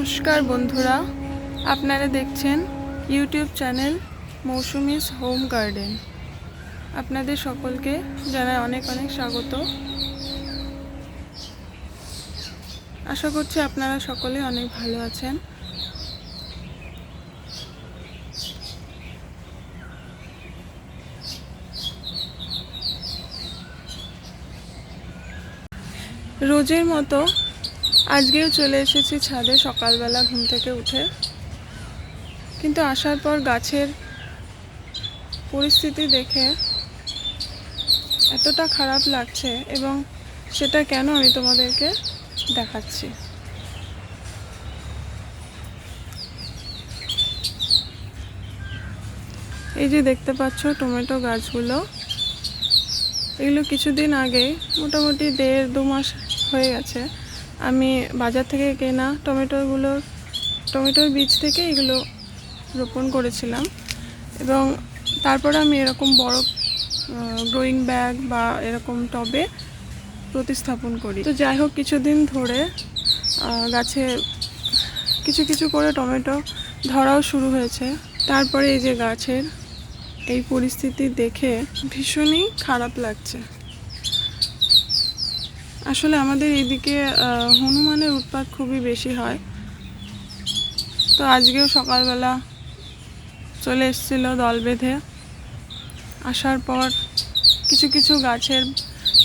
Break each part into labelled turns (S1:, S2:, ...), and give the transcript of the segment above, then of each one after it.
S1: নমস্কার বন্ধুরা, আপনারা দেখছেন YouTube channel Mousumi's home garden. আপনাদের সকলকে জানাই অনেক অনেক স্বাগত। আশা করছি আপনারা সকলে অনেক ভালো আছেন। রোজের মতো আজকেও চলে এসেছি ছাদে সকালবেলা ঘুম থেকে উঠে, কিন্তু আসার পর গাছের পরিস্থিতি দেখে এতটা খারাপ লাগছে এবং সেটা কেন আমি তোমাদেরকে দেখাচ্ছি। এই যে দেখতে পাচ্ছ টমেটো গাছগুলো, এগুলো কিছুদিন আগে মোটামুটি 1.5-2 মাস হয়ে গেছে আমি বাজার থেকে কেনা টমেটোর বীজ থেকে এগুলো রোপণ করেছিলাম, এবং তারপরে আমি এরকম বড় গ্রোয়িং ব্যাগ বা এরকম টবে প্রতিস্থাপন করি। তো যাই হোক, কিছুদিন ধরে গাছে কিছু কিছু করে টমেটো ধরাও শুরু হয়েছে। তারপরে এই যে গাছের এই পরিস্থিতি দেখে ভীষণই খারাপ লাগছে। আসলে আমাদের এইদিকে হনুমানের উৎপাত খুবই বেশি হয়। তো আজকেও সকালবেলা চলে এসেছিল দল বেঁধে। আসার পর কিছু কিছু গাছের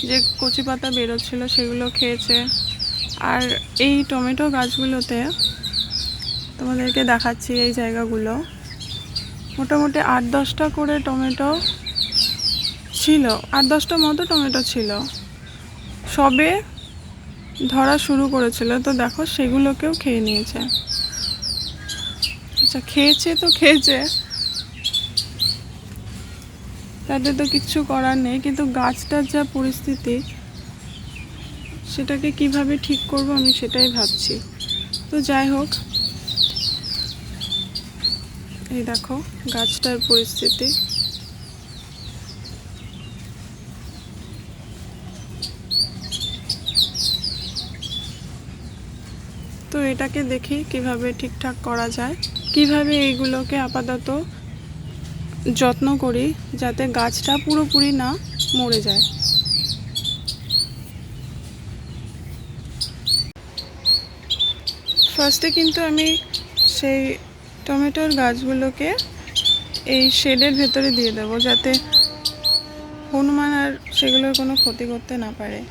S1: যে কচি পাতা বেরোচ্ছিল সেগুলো খেয়েছে। আর এই টমেটো গাছগুলোতে তোমাদেরকে দেখাচ্ছি, এই জায়গাগুলো মোটামুটি 8-10টা করে টমেটো ছিল, 8-10টা মতো টমেটো ছিল, সবে ধরা শুরু করেছিল। তো দেখো সেগুলোকেও খেয়ে নিয়েছে। আচ্ছা, খেয়েছে তো খেয়েছে, তাতে তো কিচ্ছু করার নেই, কিন্তু গাছটার যা পরিস্থিতি সেটাকে কিভাবে ঠিক করব আমি সেটাই ভাবছি। তো যাই হোক, এই দেখো গাছটার পরিস্থিতি। তো এটাকে দেখি কিভাবে ঠিকঠাক করা যায়, কিভাবে এইগুলোকে আপাতত যত্ন করি যাতে গাছটা পুরোপুরি না মরে যায়। ফার্স্টে কিন্তু আমি সেই টমেটোর গাছগুলোকে এই শেডের ভেতরে দিয়ে দেবো, যাতে হনুমান আর সেগুলোর কোনো ক্ষতি করতে না পারে।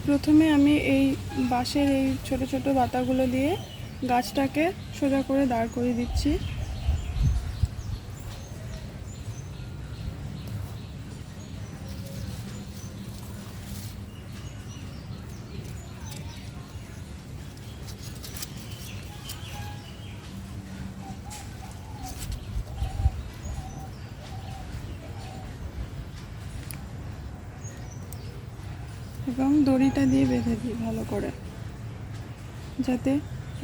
S1: প্রথমে আমি এই বাঁশের এই ছোট ছোট পাতাগুলো দিয়ে গাছটাকে সোজা করে দাঁড় করিয়ে দিচ্ছি। এবং দড়িটা দিয়ে বেঁধে দিই ভালো করে, যাতে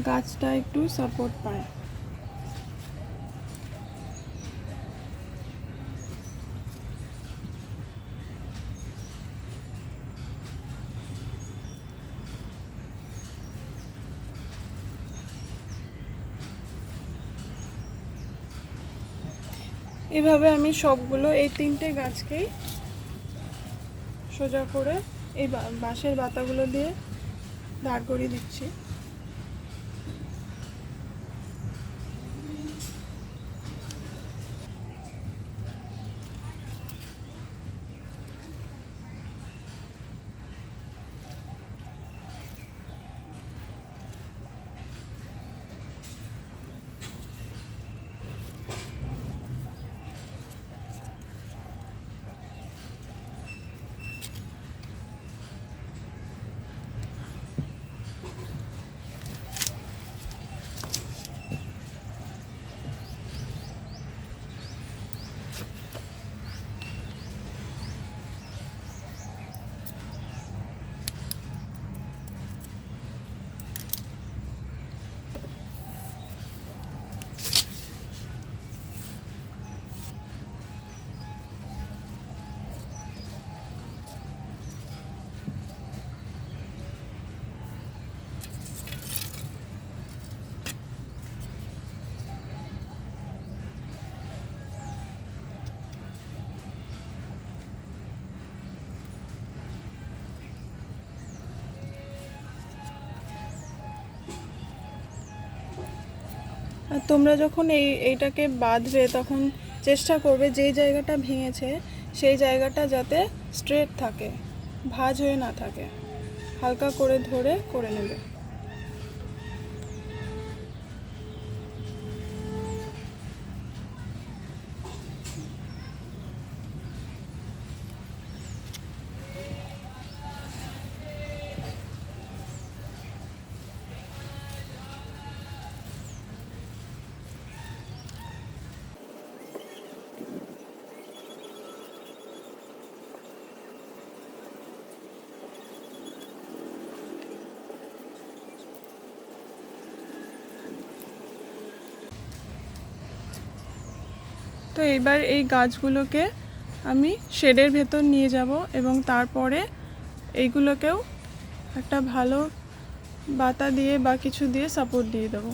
S1: গাছটা একটু সাপোর্ট পায়। এভাবে আমি সবগুলো এই 3টে গাছকেই সোজা করে এই বাঁশের পাতাগুলো দিয়ে দাঁড় করিয়ে দিচ্ছি। আর তোমরা যখন এইটাকে বাঁধবে তখন চেষ্টা করবে যেই জায়গাটা ভেঙেছে সেই জায়গাটা যাতে স্ট্রেট থাকে, ভাঁজ হয়ে না থাকে। হালকা করে ধরে করে নেবে। তো এবার এই গাছগুলোকে আমি শেডের ভেতর নিয়ে যাব এবং তারপরে এইগুলোকেও একটা ভালো বাতা দিয়ে বা কিছু দিয়ে সাপোর্ট দিয়ে দেবো।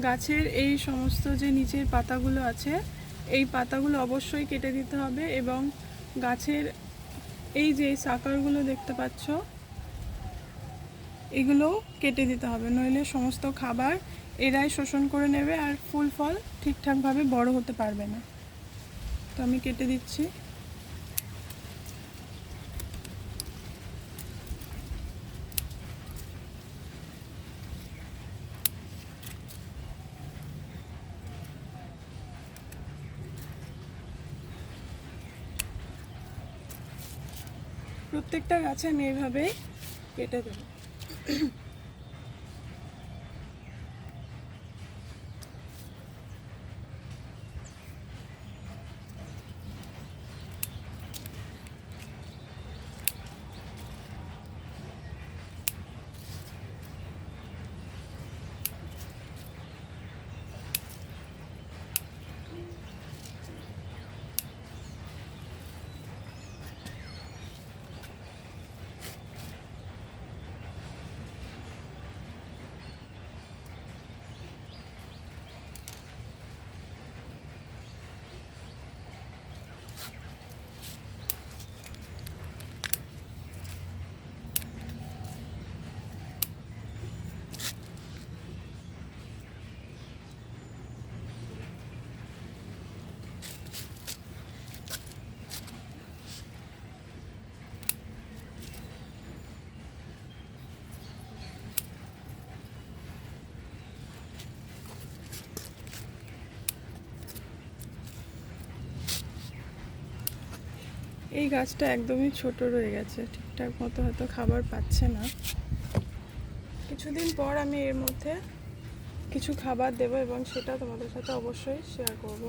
S1: গাছের এই সমস্ত যে নিচের পাতাগুলো আছে এই পাতাগুলো অবশ্যই কেটে দিতে হবে, এবং গাছের এই যে সাকারগুলো দেখতে পাচ্ছ এগুলোও কেটে দিতে হবে, নইলে সমস্ত খাবার এরাই শোষণ করে নেবে আর ফুল ফল ঠিকঠাকভাবে বড় হতে পারবে না। তো আমি কেটে দিচ্ছি। প্রত্যেকটা গাছে আমি এইভাবেই কেটে দেবো। এই গাছটা একদমই ছোট রয়ে গেছে, ঠিকঠাক মতো হয়তো খাবার পাচ্ছে না। কিছুদিন পর আমি এর মধ্যে কিছু খাবার দেবো এবং সেটা তোমাদের সাথে অবশ্যই শেয়ার করব।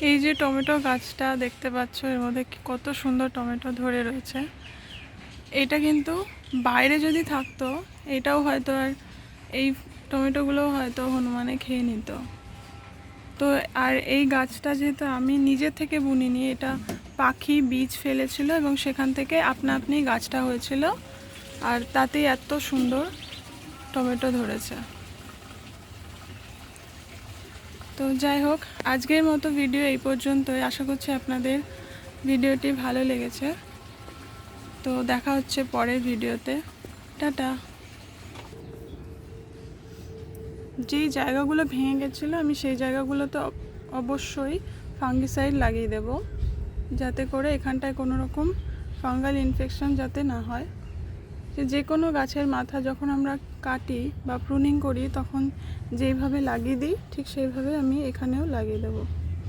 S1: এই যে টমেটো গাছটা দেখতে পাচ্ছ, এর মধ্যে কত সুন্দর টমেটো ধরে রয়েছে। এটা কিন্তু বাইরে যদি থাকতো এটাও হয়তো আর এই টমেটোগুলোও হয়তো হনুমানে খেয়ে নিত। তো আর এই গাছটা যেহেতু আমি নিজে থেকে বুনিনি, এটা পাখি বীজ ফেলেছিল এবং সেখান থেকে আপনা আপনি গাছটা হয়েছিল, আর তাতেই এত সুন্দর টমেটো ধরেছে। তো যাই হোক, আজকের মতো ভিডিও এই পর্যন্তই। আশা করছি আপনাদের ভিডিওটি ভালো লেগেছে। তো দেখা হচ্ছে পরের ভিডিওতে। টাটা। যেই জায়গাগুলো ভেঙে গেছিলো আমি সেই জায়গাগুলোতে অবশ্যই ফাঙ্গিসাইড লাগিয়ে দেব, যাতে করে এখানটায় কোনো রকম ফাঙ্গাল ইনফেকশন যাতে না হয়। যে কোনো গাছের মাথা যখন আমরা কাটি বা প্রুনিং করি তখন যেইভাবে লাগিয়ে দিই ঠিক সেইভাবে আমি এখানেও লাগিয়ে দেবো।